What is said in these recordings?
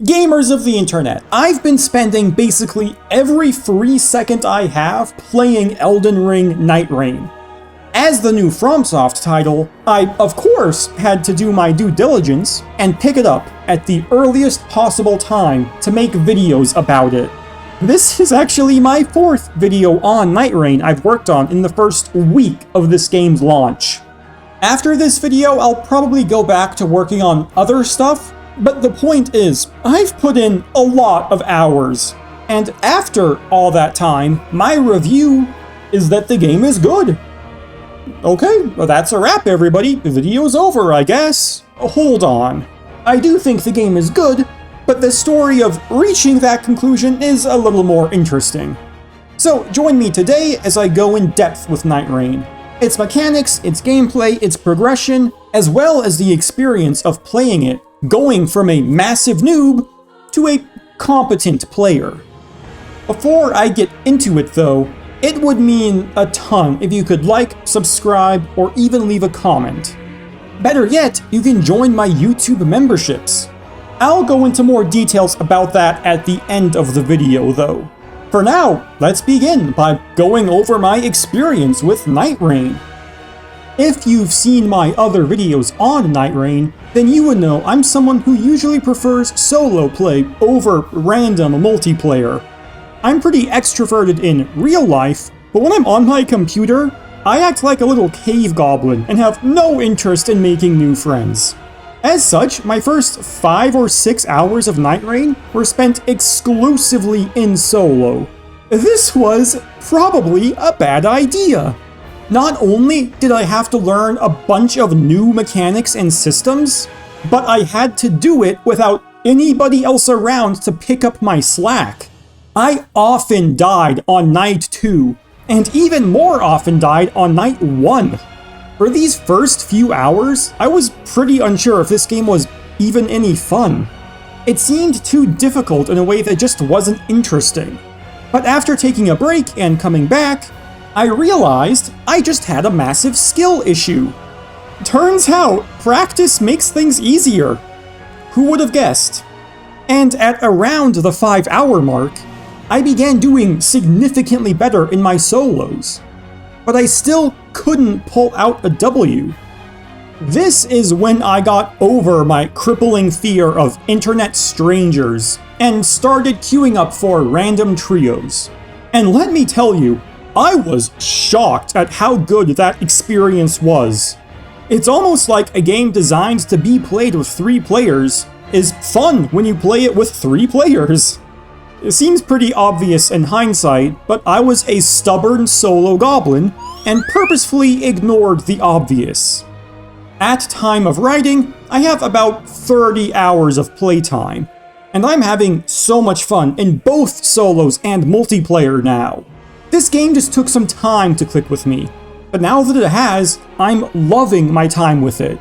Gamers of the internet, I've been spending basically every free second I have playing Elden Ring Nightreign. As the new FromSoft title, I, of course, had to do my due diligence and pick it up at the earliest possible time to make videos about it. This is actually my 4th video on Nightreign I've worked on in the first week of this game's launch. After this video, I'll probably go back to working on other stuff, but the point is, I've put in a lot of hours, and after all that time, my review is that the game is good. Okay, well that's a wrap everybody, the video's over I guess. Hold on. I do think the game is good, but the story of reaching that conclusion is a little more interesting. So join me today as I go in depth with Nightreign. Its mechanics, its gameplay, its progression, as well as the experience of playing it, going from a massive noob to a competent player. Before I get into it though, it would mean a ton if you could like, subscribe, or even leave a comment. Better yet, you can join my YouTube memberships. I'll go into more details about that at the end of the video though. For now, let's begin by going over my experience with Nightreign. If you've seen my other videos on Nightreign, then you would know I'm someone who usually prefers solo play over random multiplayer. I'm pretty extroverted in real life, but when I'm on my computer, I act like a little cave goblin and have no interest in making new friends. As such, my first 5 or 6 hours of Nightreign were spent exclusively in solo. This was probably a bad idea. Not only did I have to learn a bunch of new mechanics and systems, but I had to do it without anybody else around to pick up my slack. I often died on night 2, and even more often died on night 1. For these first few hours, I was pretty unsure if this game was even any fun. It seemed too difficult in a way that just wasn't interesting. But after taking a break and coming back, I realized I just had a massive skill issue. Turns out, practice makes things easier. Who would have guessed? And at around the 5-hour mark, I began doing significantly better in my solos. But I still couldn't pull out a W. This is when I got over my crippling fear of internet strangers and started queuing up for random trios. And let me tell you, I was shocked at how good that experience was. It's almost like a game designed to be played with 3 players is fun when you play it with 3 players. It seems pretty obvious in hindsight, but I was a stubborn solo goblin and purposefully ignored the obvious. At time of writing, I have about 30 hours of playtime, and I'm having so much fun in both solos and multiplayer now. This game just took some time to click with me, but now that it has, I'm loving my time with it.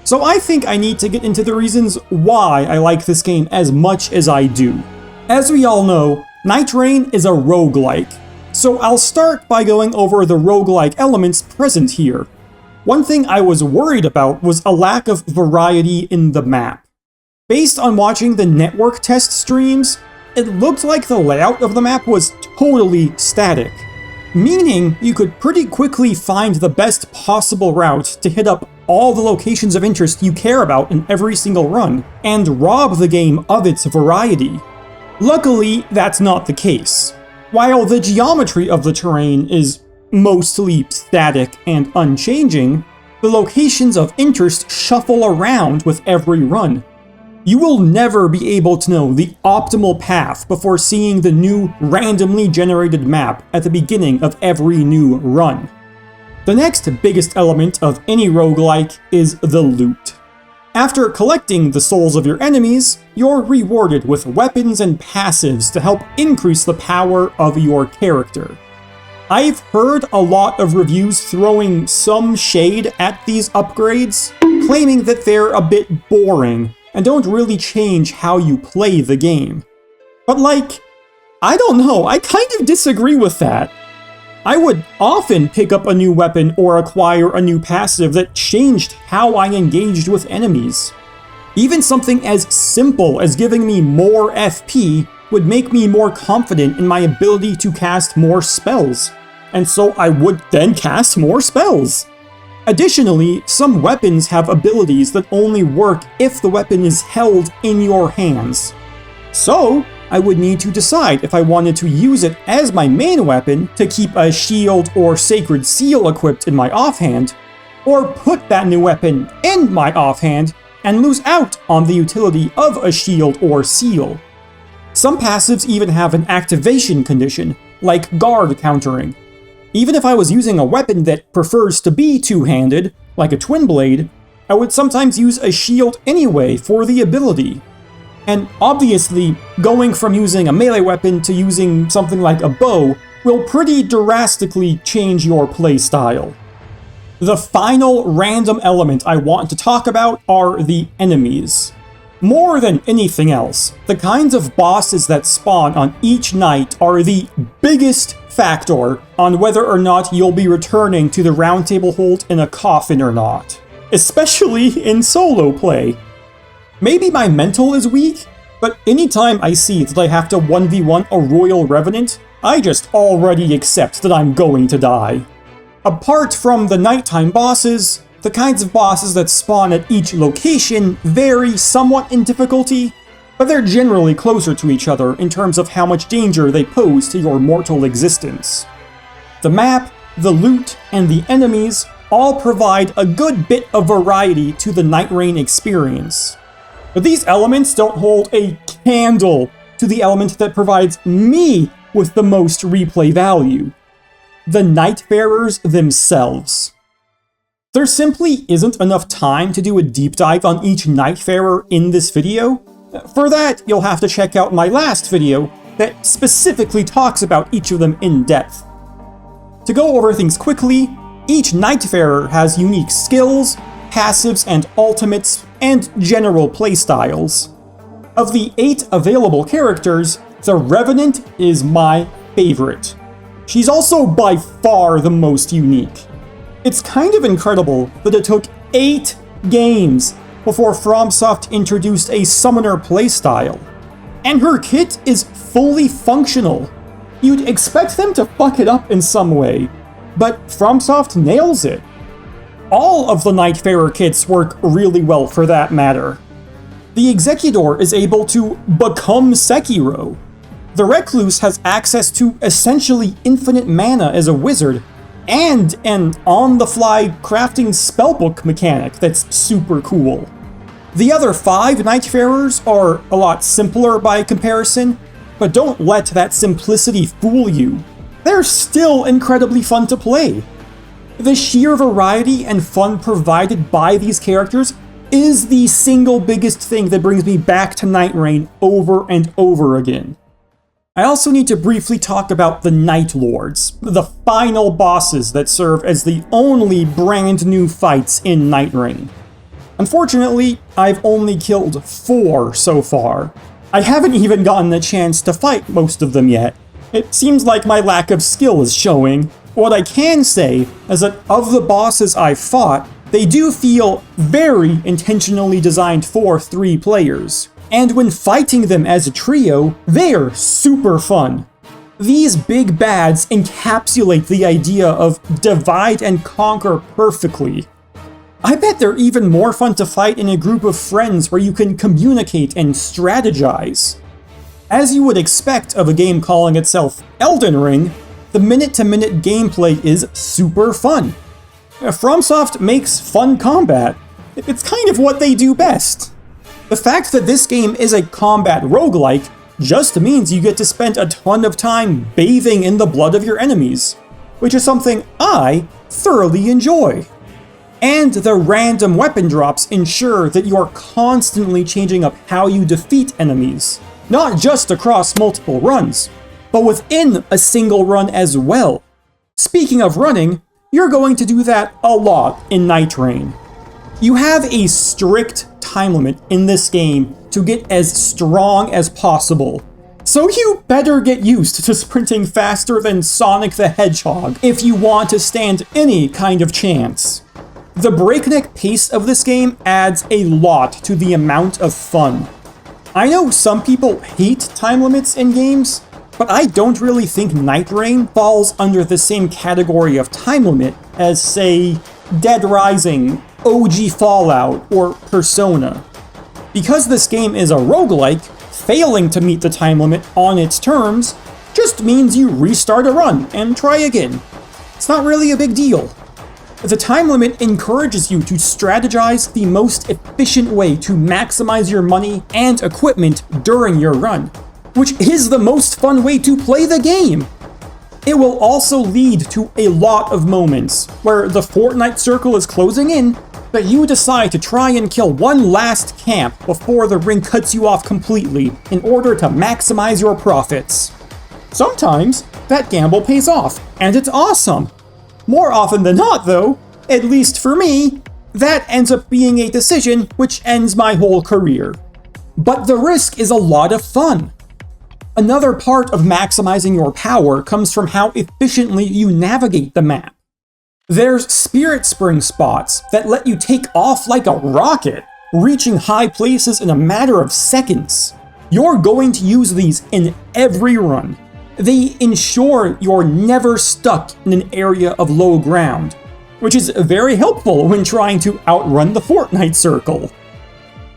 So I think I need to get into the reasons why I like this game as much as I do. As we all know, Nightreign is a roguelike, so I'll start by going over the roguelike elements present here. One thing I was worried about was a lack of variety in the map. Based on watching the network test streams, it looked like the layout of the map was totally static, meaning you could pretty quickly find the best possible route to hit up all the locations of interest you care about in every single run, and rob the game of its variety. Luckily, that's not the case. While the geometry of the terrain is mostly static and unchanging, the locations of interest shuffle around with every run. You will never be able to know the optimal path before seeing the new randomly generated map at the beginning of every new run. The next biggest element of any roguelike is the loot. After collecting the souls of your enemies, you're rewarded with weapons and passives to help increase the power of your character. I've heard a lot of reviews throwing some shade at these upgrades, claiming that they're a bit boring and don't really change how you play the game. But I don't know, I kind of disagree with that. I would often pick up a new weapon or acquire a new passive that changed how I engaged with enemies. Even something as simple as giving me more FP would make me more confident in my ability to cast more spells, and so I would then cast more spells. Additionally, some weapons have abilities that only work if the weapon is held in your hands. So, I would need to decide if I wanted to use it as my main weapon to keep a shield or sacred seal equipped in my offhand, or put that new weapon in my offhand and lose out on the utility of a shield or seal. Some passives even have an activation condition, like guard countering. Even if I was using a weapon that prefers to be two-handed, like a twin blade, I would sometimes use a shield anyway for the ability. And obviously, going from using a melee weapon to using something like a bow will pretty drastically change your playstyle. The final random element I want to talk about are the enemies. More than anything else, the kinds of bosses that spawn on each night are the biggest factor on whether or not you'll be returning to the roundtable hold in a coffin or not. Especially in solo play. Maybe my mental is weak, but anytime I see that I have to 1v1 a Royal Revenant, I just already accept that I'm going to die. Apart from the nighttime bosses, the kinds of bosses that spawn at each location vary somewhat in difficulty, but they're generally closer to each other in terms of how much danger they pose to your mortal existence. The map, the loot, and the enemies all provide a good bit of variety to the Nightreign experience. But these elements don't hold a candle to the element that provides me with the most replay value: the Nightfarers themselves. There simply isn't enough time to do a deep dive on each Nightfarer in this video. For that, you'll have to check out my last video that specifically talks about each of them in depth. To go over things quickly, each Nightfarer has unique skills, passives and ultimates, and general playstyles. Of the 8 available characters, the Revenant is my favorite. She's also by far the most unique. It's kind of incredible that it took 8 games before FromSoft introduced a summoner playstyle. And her kit is fully functional. You'd expect them to fuck it up in some way, but FromSoft nails it. All of the Nightfarer kits work really well for that matter. The Executor is able to become Sekiro. The Recluse has access to essentially infinite mana as a wizard, and an on-the-fly crafting spellbook mechanic that's super cool. The other 5 Nightfarers are a lot simpler by comparison, but don't let that simplicity fool you. They're still incredibly fun to play. The sheer variety and fun provided by these characters is the single biggest thing that brings me back to Nightriegn over and over again. I also need to briefly talk about the Nightlords, the final bosses that serve as the only brand new fights in Nightriegn. Unfortunately, I've only killed 4 so far. I haven't even gotten a chance to fight most of them yet. It seems like my lack of skill is showing. What I can say is that of the bosses I've fought, they do feel very intentionally designed for 3 players. And when fighting them as a trio, they're super fun. These big bads encapsulate the idea of divide and conquer perfectly. I bet they're even more fun to fight in a group of friends where you can communicate and strategize. As you would expect of a game calling itself Elden Ring, the minute-to-minute gameplay is super fun. FromSoft makes fun combat. It's kind of what they do best. The fact that this game is a combat roguelike just means you get to spend a ton of time bathing in the blood of your enemies, which is something I thoroughly enjoy. And the random weapon drops ensure that you're constantly changing up how you defeat enemies, not just across multiple runs, but within a single run as well. Speaking of running, you're going to do that a lot in Nightriegn. You have a strict time limit in this game to get as strong as possible, so you better get used to sprinting faster than Sonic the Hedgehog if you want to stand any kind of chance. The breakneck pace of this game adds a lot to the amount of fun. I know some people hate time limits in games, but I don't really think Nightreign falls under the same category of time limit as, say, Dead Rising, OG Fallout, or Persona. Because this game is a roguelike, failing to meet the time limit on its terms just means you restart a run and try again. It's not really a big deal. The time limit encourages you to strategize the most efficient way to maximize your money and equipment during your run, which is the most fun way to play the game. It will also lead to a lot of moments where the Fortnite circle is closing in, but you decide to try and kill one last camp before the ring cuts you off completely in order to maximize your profits. Sometimes that gamble pays off, and it's awesome. More often than not, though, at least for me, that ends up being a decision which ends my whole career. But the risk is a lot of fun. Another part of maximizing your power comes from how efficiently you navigate the map. There's spirit spring spots that let you take off like a rocket, reaching high places in a matter of seconds. You're going to use these in every run. They ensure you're never stuck in an area of low ground, which is very helpful when trying to outrun the Fortnite circle.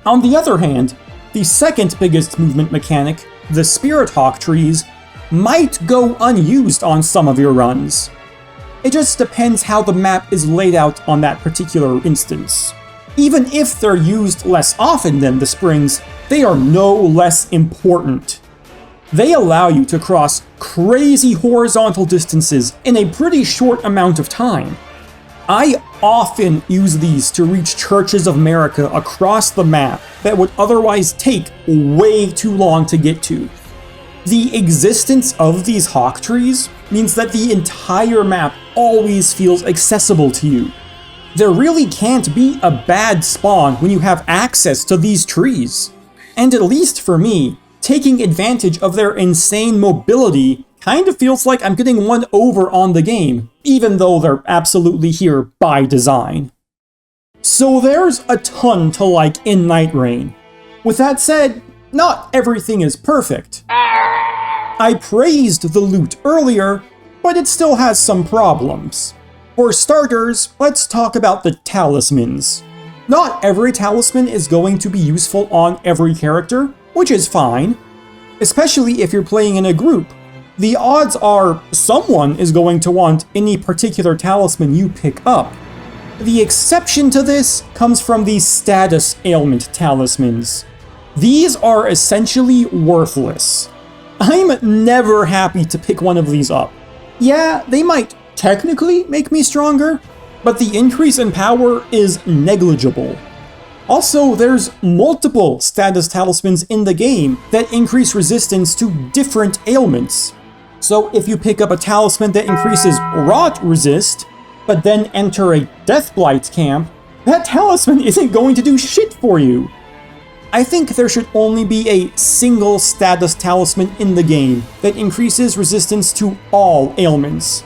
On the other hand, the second biggest movement mechanic, the Spirit Hawk trees, might go unused on some of your runs. It just depends how the map is laid out on that particular instance. Even if they're used less often than the springs, they are no less important. They allow you to cross crazy horizontal distances in a pretty short amount of time. I often use these to reach churches of America across the map that would otherwise take way too long to get to. The existence of these hawk trees means that the entire map always feels accessible to you. There really can't be a bad spawn when you have access to these trees. And at least for me, taking advantage of their insane mobility kind of feels like I'm getting one over on the game, even though they're absolutely here by design. So there's a ton to like in Nightreign. With that said, not everything is perfect. I praised the loot earlier, but it still has some problems. For starters, let's talk about the talismans. Not every talisman is going to be useful on every character, which is fine, especially if you're playing in a group. The odds are someone is going to want any particular talisman you pick up. The exception to this comes from the status ailment talismans. These are essentially worthless. I'm never happy to pick one of these up. Yeah, they might technically make me stronger, but the increase in power is negligible. Also, there's multiple status talismans in the game that increase resistance to different ailments. So if you pick up a talisman that increases rot resist, but then enter a Deathblight camp, that talisman isn't going to do shit for you. I think there should only be a single status talisman in the game that increases resistance to all ailments.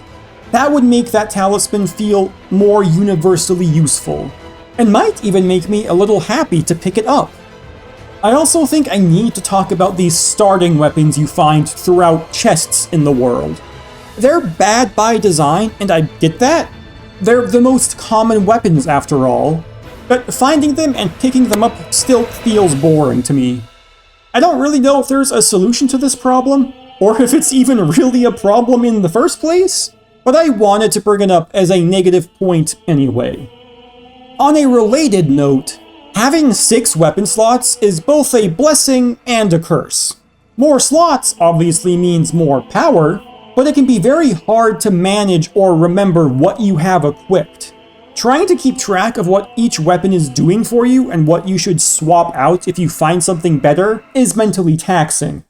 That would make that talisman feel more universally useful, and might even make me a little happy to pick it up. I also think I need to talk about these starting weapons you find throughout chests in the world. They're bad by design, and I get that. They're the most common weapons after all, but finding them and picking them up still feels boring to me. I don't really know if there's a solution to this problem, or if it's even really a problem in the first place, but I wanted to bring it up as a negative point anyway. On a related note, having 6 weapon slots is both a blessing and a curse. More slots obviously means more power, but it can be very hard to manage or remember what you have equipped. Trying to keep track of what each weapon is doing for you and what you should swap out if you find something better is mentally taxing.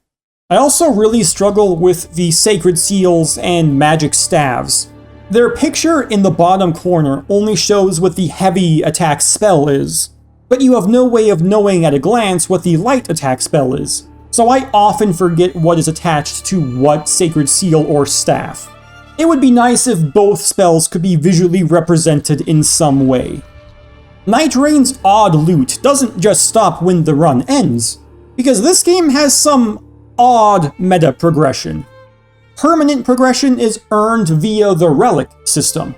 I also really struggle with the sacred seals and magic staves. Their picture in the bottom corner only shows what the heavy attack spell is, but you have no way of knowing at a glance what the light attack spell is, so I often forget what is attached to what sacred seal or staff. It would be nice if both spells could be visually represented in some way. Nightraign's odd loot doesn't just stop when the run ends, because this game has some odd meta progression. Permanent progression is earned via the relic system.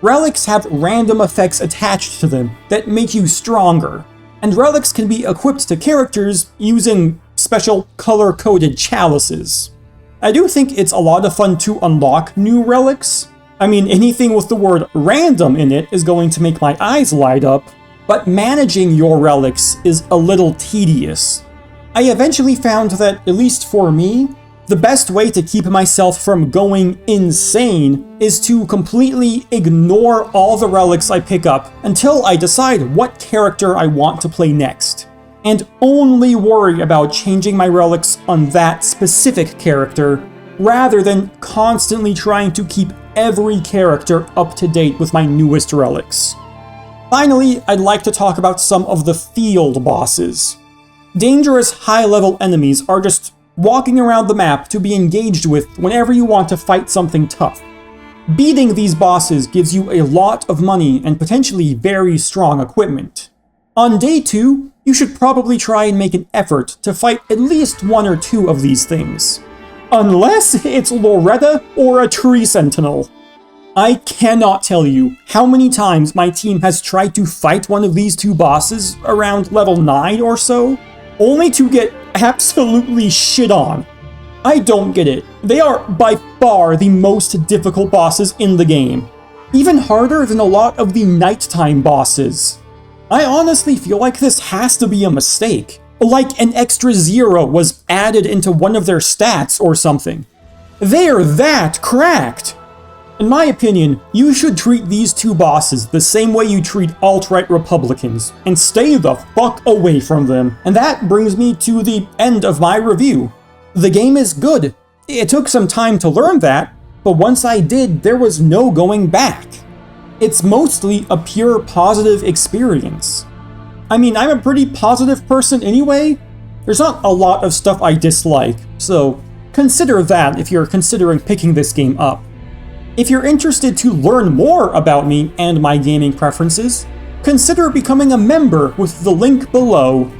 Relics have random effects attached to them that make you stronger, and relics can be equipped to characters using special color-coded chalices. I do think it's a lot of fun to unlock new relics. I mean, anything with the word random in it is going to make my eyes light up, but managing your relics is a little tedious. I eventually found that, at least for me, the best way to keep myself from going insane is to completely ignore all the relics I pick up until I decide what character I want to play next, and only worry about changing my relics on that specific character, rather than constantly trying to keep every character up to date with my newest relics. Finally, I'd like to talk about some of the field bosses. Dangerous high-level enemies are just walking around the map to be engaged with whenever you want to fight something tough. Beating these bosses gives you a lot of money and potentially very strong equipment. On day 2, you should probably try and make an effort to fight at least 1 or 2 of these things. Unless it's Loretta or a tree sentinel. I cannot tell you how many times my team has tried to fight one of these 2 bosses around level 9 or so, only to get absolutely shit on. I don't get it. They are by far the most difficult bosses in the game. Even harder than a lot of the nighttime bosses. I honestly feel like this has to be a mistake. Like an extra 0 was added into one of their stats or something. They're that cracked! In my opinion, you should treat these 2 bosses the same way you treat alt-right Republicans, and stay the fuck away from them. And that brings me to the end of my review. The game is good. It took some time to learn that, but once I did, there was no going back. It's mostly a pure positive experience. I mean, I'm a pretty positive person anyway. There's not a lot of stuff I dislike, so consider that if you're considering picking this game up. If you're interested to learn more about me and my gaming preferences, consider becoming a member with the link below.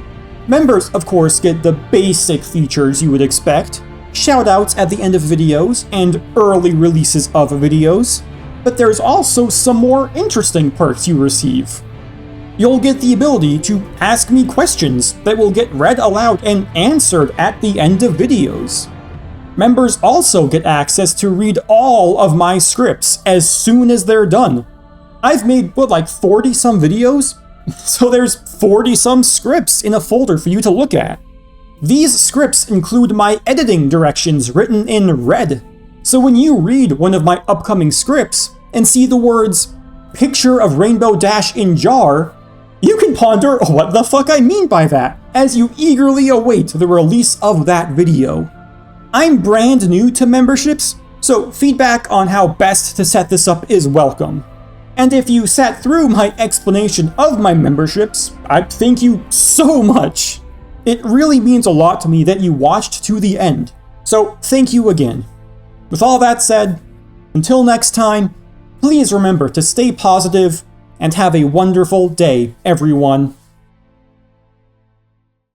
Members, of course, get the basic features you would expect, shoutouts at the end of videos, and early releases of videos, but there's also some more interesting perks you receive. You'll get the ability to ask me questions that will get read aloud and answered at the end of videos. Members also get access to read all of my scripts as soon as they're done. I've made, like 40-some videos? So there's 40-some scripts in a folder for you to look at. These scripts include my editing directions written in red. So when you read one of my upcoming scripts and see the words, "picture of rainbow dash in jar," you can ponder what the fuck I mean by that, as you eagerly await the release of that video. I'm brand new to memberships, so feedback on how best to set this up is welcome. And if you sat through my explanation of my memberships, I thank you so much. It really means a lot to me that you watched to the end, so thank you again. With all that said, until next time, please remember to stay positive and have a wonderful day, everyone.